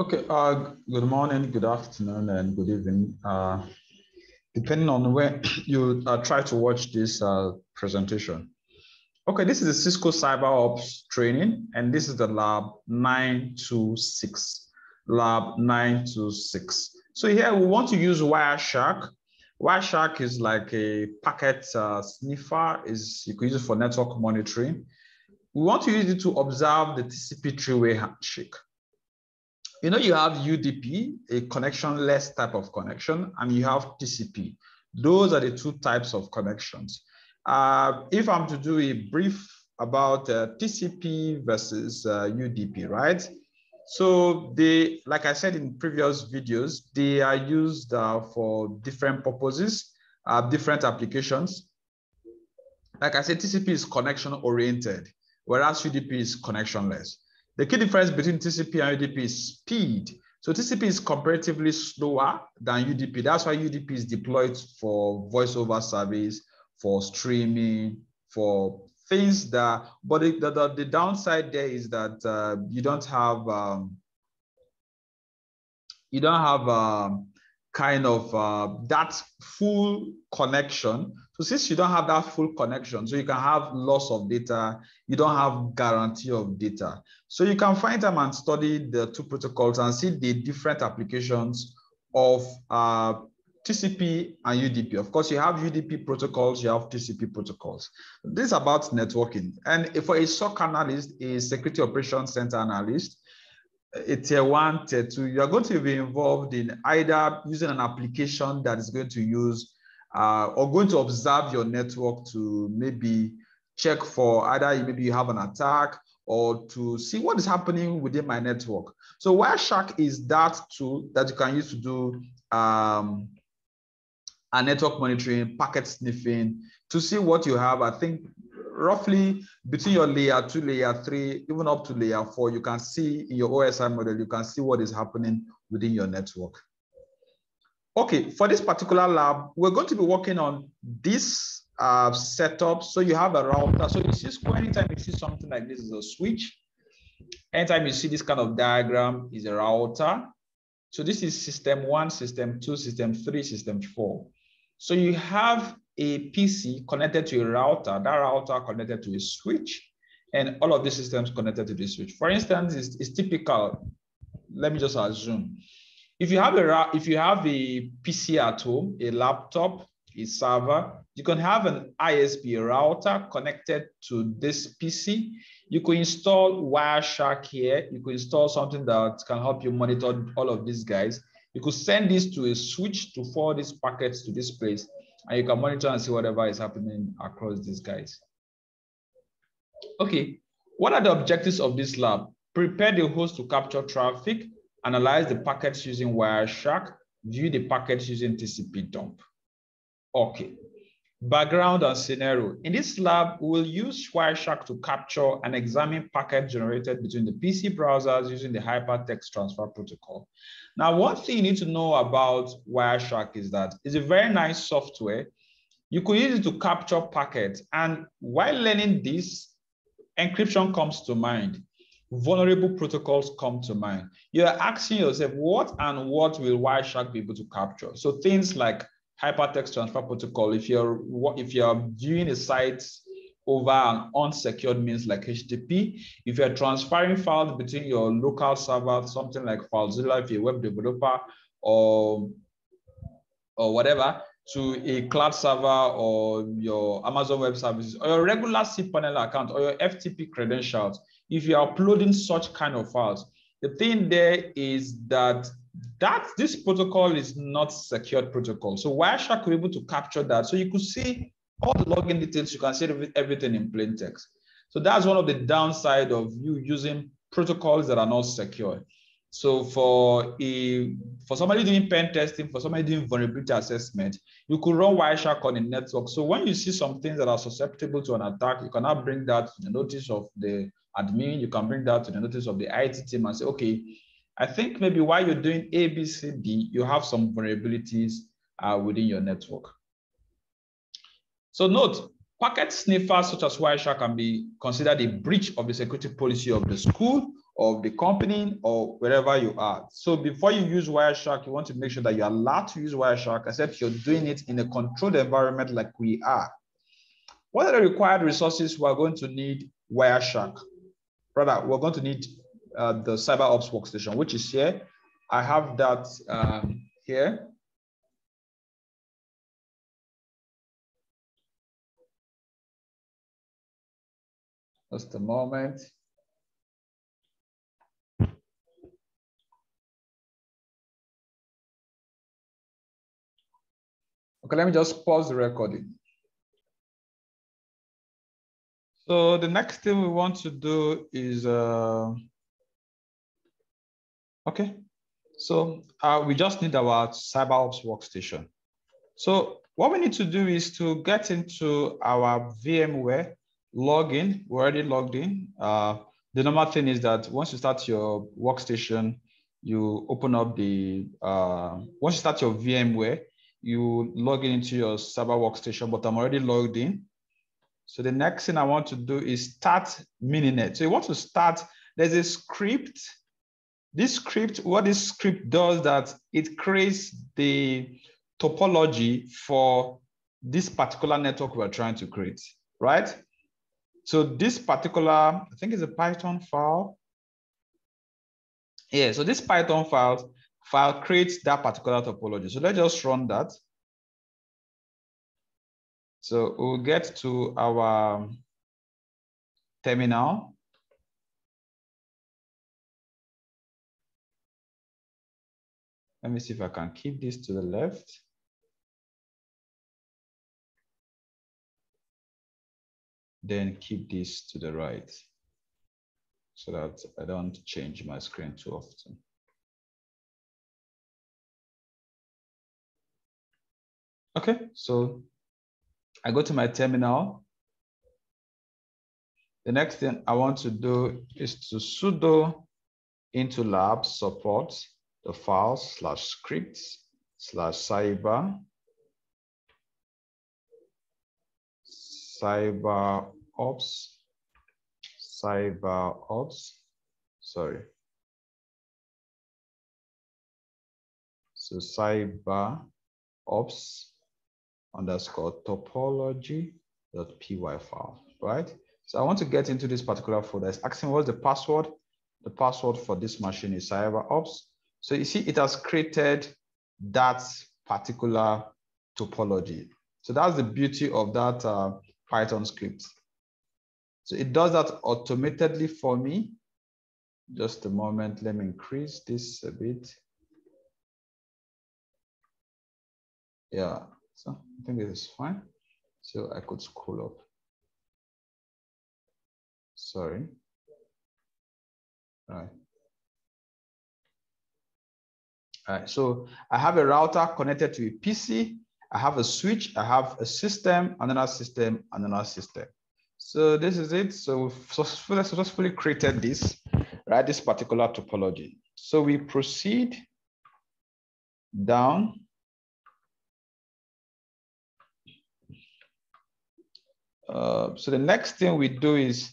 Okay, good morning, good afternoon, and good evening. Depending on when you try to watch this presentation. Okay, this is the CISCO CyberOps training, and this is the lab 926. Lab 926. So here we want to use Wireshark. Wireshark is like a packet sniffer. You can use it for network monitoring. We want to use it to observe the TCP three-way handshake. You know, you have UDP, a connectionless type of connection, and you have TCP. Those are the two types of connections. If I'm to do a brief about TCP versus UDP, right? So they, like I said in previous videos, they are used for different purposes, different applications. Like I said, TCP is connection oriented, whereas UDP is connectionless. The key difference between TCP and UDP is speed. So TCP is comparatively slower than UDP. That's why UDP is deployed for voice over service, for streaming, for things that, but the downside there is that you don't have kind of that full connection. So since you don't have that full connection, so you can have loss of data, you don't have guarantee of data. So you can find time and study the two protocols and see the different applications of TCP and UDP. Of course, you have UDP protocols, you have TCP protocols. This is about networking. And for a SOC analyst, a security operations center analyst, a tier 1, tier 2, you are going to be involved in either using an application that is going to use or going to observe your network to maybe check for either maybe you have an attack or to see what is happening within my network. So Wireshark is that tool that you can use to do a network monitoring, packet sniffing, to see what you have. I think roughly between your layer 2, layer 3, even up to layer 4, you can see in your OSI model, you can see what is happening within your network. Okay, for this particular lab, we're going to be working on this setup. So you have a router. So you see, anytime you see something like this is a switch. Anytime you see this kind of diagram is a router. So this is system 1, system 2, system 3, system 4. So you have a PC connected to a router, that router connected to a switch, and all of the systems connected to the switch. For instance, it's typical. Let me just assume. If you have a PC at home, a laptop, a server, you can have an ISP router connected to this PC. You could install Wireshark here. You could install something that can help you monitor all of these guys. You could send this to a switch to forward these packets to this place, and you can monitor and see whatever is happening across these guys. Okay, what are the objectives of this lab? Prepare the host to capture traffic, analyze the packets using Wireshark, view the packets using TCP dump. Okay, background and scenario. In this lab, we will use Wireshark to capture and examine packets generated between the PC browsers using the HyperText Transfer Protocol. Now, one thing you need to know about Wireshark is that it's a very nice software. You could use it to capture packets. And while learning this, encryption comes to mind. Vulnerable protocols come to mind. You're asking yourself, what and what will Wireshark be able to capture? So things like HyperText Transfer Protocol, if you're viewing a site over an unsecured means like HTTP, if you're transferring files between your local server, something like FileZilla, if you're a web developer or whatever, to a cloud server or your Amazon Web Services or your regular cPanel account or your FTP credentials, if you're uploading such kind of files, the thing there is that this protocol is not secured protocol. So Wireshark will be able to capture that. So you could see all the login details. You can see everything in plain text. So that's one of the downside of you using protocols that are not secure. So for somebody doing pen testing, for somebody doing vulnerability assessment, you could run Wireshark on a network. So when you see some things that are susceptible to an attack, you cannot bring that to the notice of the admin. You can bring that to the notice of the IT team and say, okay, I think maybe while you're doing A, B, C, D, you have some vulnerabilities within your network. So note, packet sniffers such as Wireshark can be considered a breach of the security policy of the school of the company or wherever you are. So before you use Wireshark, you want to make sure that you're allowed to use Wireshark, except you're doing it in a controlled environment like we are. What are the required resources we're going to need Wireshark? Rather, we're going to need the CyberOps Workstation, which is here. I have that here. Just a moment. Okay, let me just pause the recording. So the next thing we want to do is, okay. So we just need our CyberOps Workstation. So what we need to do is to get into our VMware, log in. We're already logged in. The normal thing is that once you start your workstation, you open up the, once you start your VMware, you log in into your Cyber Workstation, but I'm already logged in. So the next thing I want to do is start Mininet. So you want to start, there's a script. This script, what this script does, that it creates the topology for this particular network we're trying to create, right? So this particular, I think it's a Python file. Yeah, so this Python file creates that particular topology. So let's just run that. So we'll get to our terminal. Let me see if I can keep this to the left. Then keep this to the right so that I don't change my screen too often. Okay, so I go to my terminal. The next thing I want to do is to sudo into lab support the file /scripts/cyber CyberOps, sorry. So CyberOps _ topology.py file, right? So I want to get into this particular folder. It's asking what's the password. The password for this machine is CyberOps. So you see, it has created that particular topology. So that's the beauty of that Python script. So it does that automatically for me. Just a moment, let me increase this a bit. Yeah, so I think this is fine. So I could scroll up. Sorry. All right, so I have a router connected to a PC. I have a switch, I have a system, another system, another system. So this is it. So we've successfully created this, right? This particular topology. So we proceed down. So the next thing we do is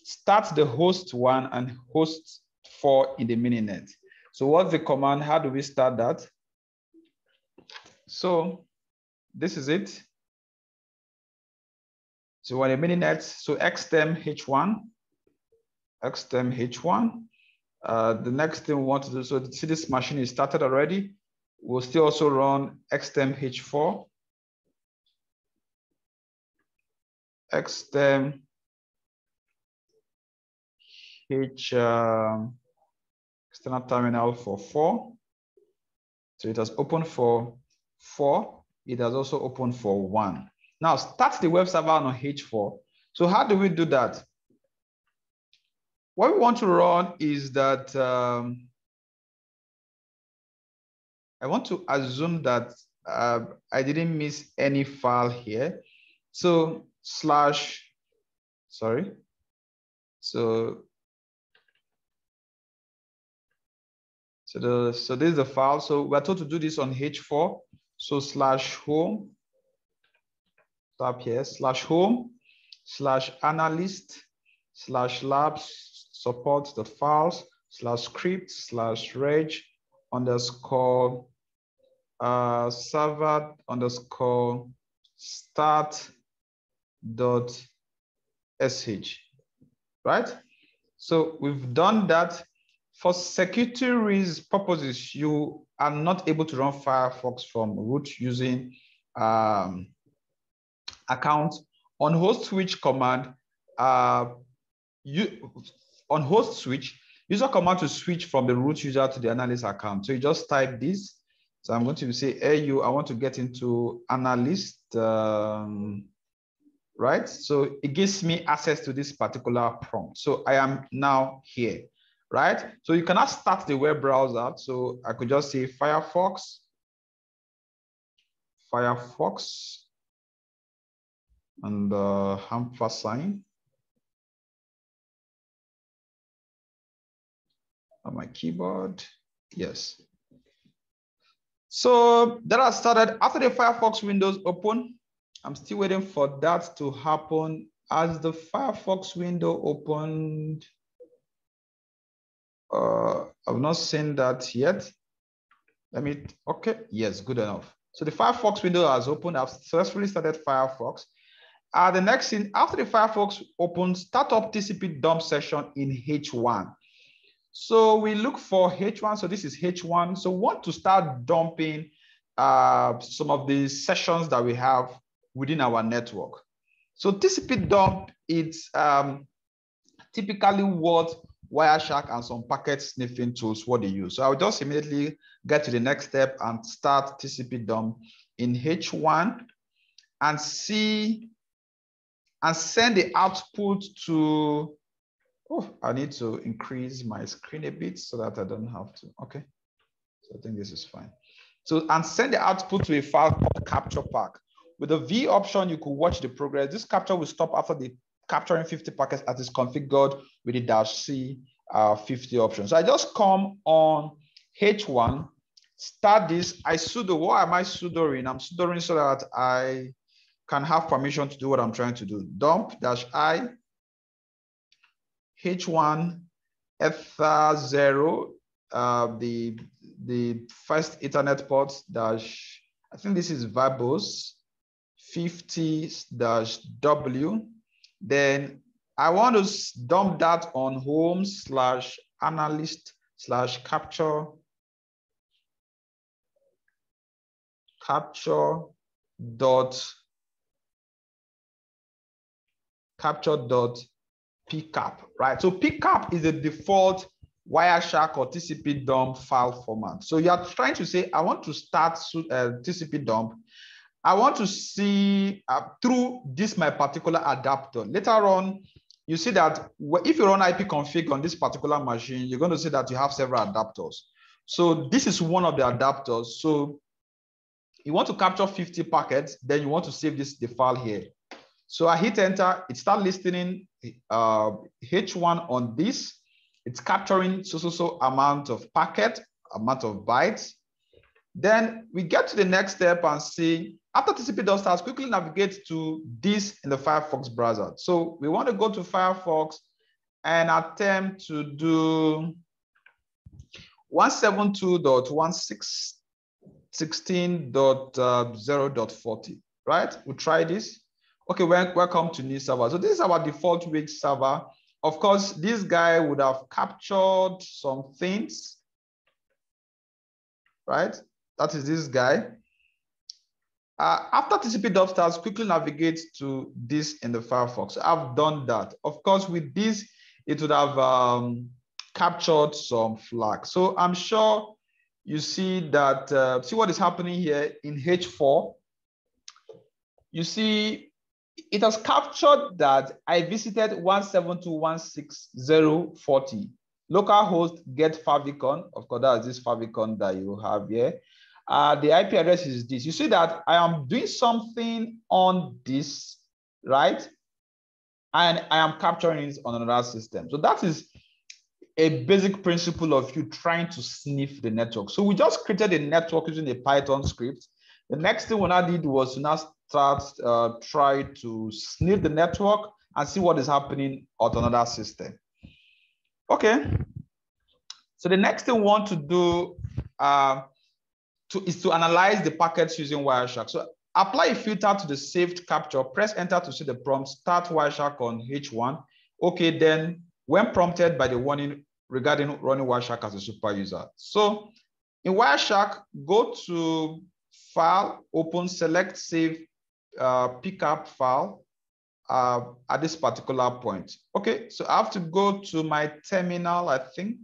start the host 1 and host 4 in the mininet. So what's the command? How do we start that? So this is it. So we're in a mininet. So xterm h1, xterm h1. The next thing we want to do, so see this machine is started already. We'll still also run xterm h4, xterm h external terminal for 4. So it has opened for 4. It has also opened for 1. Now start the web server on H4. So how do we do that? What we want to run is that I want to assume that I didn't miss any file here. So sorry. So this is the file. So we're told to do this on H4. So /home, tap here, /home/analyst/labs support.files/script_server_start.sh, right? So we've done that. For security reasons purposes, you are not able to run Firefox from root using account. On host switch command, on host switch, use a command to switch from the root user to the analyst account. So you just type this. So I'm going to say, hey, I want to get into analyst, right? So it gives me access to this particular prompt. So I am now here, right? So you cannot start the web browser. So I could just say Firefox, and ampersand on my keyboard. Yes. So that has started. After the Firefox windows open, I'm still waiting for that to happen. As the Firefox window opened, I've not seen that yet. Okay, yes, good enough. So the Firefox window has opened. I've successfully started Firefox. The next thing, after the Firefox opens, start up TCP dump session in H1. So we look for H1. So this is H1. So we want to start dumping some of the sessions that we have within our network. So TCP dump, it's typically what Wireshark and some packet sniffing tools, what they use. So I'll just immediately get to the next step and start TCP dump in H1 and see and send the output to, I need to increase my screen a bit so that I don't have to, okay. So I think this is fine. So, and send the output to a file called capture pack. With the V option, you could watch the progress. This capture will stop after the capturing 50 packets as is configured with the -C 50 option. So I just come on H1, start this. I sudo. Why am I sudoing? I'm sudoing so that I can have permission to do what I'm trying to do. Dump-I H1 Ether0, the first Ethernet port dash, I think this is verbose 50-W. Then I want to dump that on home/analyst/capture capture.pcap, right? So pcap is the default Wireshark or TCP dump file format. So you are trying to say, I want to start TCP dump. I want to see through this my particular adapter. Later on, you see that if you run ipconfig on this particular machine, you're going to see that you have several adapters. So this is one of the adapters. So you want to capture 50 packets, then you want to save the file here. So I hit enter, it starts listening H1 on this. It's capturing so amount of packet, amount of bytes. Then we get to the next step and see, after TCP dump starts, quickly navigate to this in the Firefox browser. So we want to go to Firefox and attempt to do 172.116.0.40, right? We'll try this. Okay, welcome to new server. So this is our default Wix server. Of course, this guy would have captured some things, right? That is this guy. After TCP dump starts, quickly navigate to this in the Firefox. I've done that. Of course, with this, it would have captured some flags. So I'm sure you see that, see what is happening here in H4. You see, it has captured that I visited 172.160.40. Localhost get favicon. Of course, that's this favicon that you have here. The IP address is this. You see that I am doing something on this, right? And I am capturing it on another system. So that is a basic principle of you trying to sniff the network. So we just created a network using a Python script. The next thing I did was to now start try to sniff the network and see what is happening on another system. Okay. So the next thing we want to do is to analyze the packets using Wireshark. So apply a filter to the saved capture, press enter to see the prompt, start Wireshark on H1. Okay, then when prompted by the warning regarding running Wireshark as a super user. So in Wireshark, go to File, Open, select Save Pickup File at this particular point. Okay, so I have to go to my terminal, I think.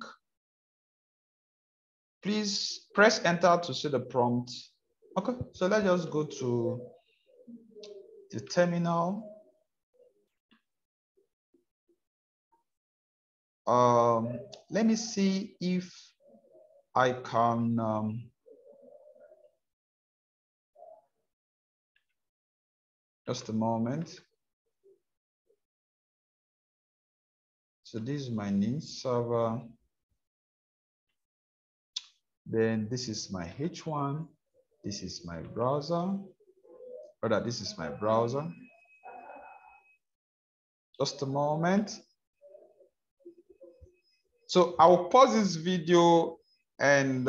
Please press enter to see the prompt. Okay, so let's just go to the terminal. Let me see if I can just a moment. So this is my name server. Then this is my H1. This is my browser. Rather, this is my browser. Just a moment. So I'll pause this video and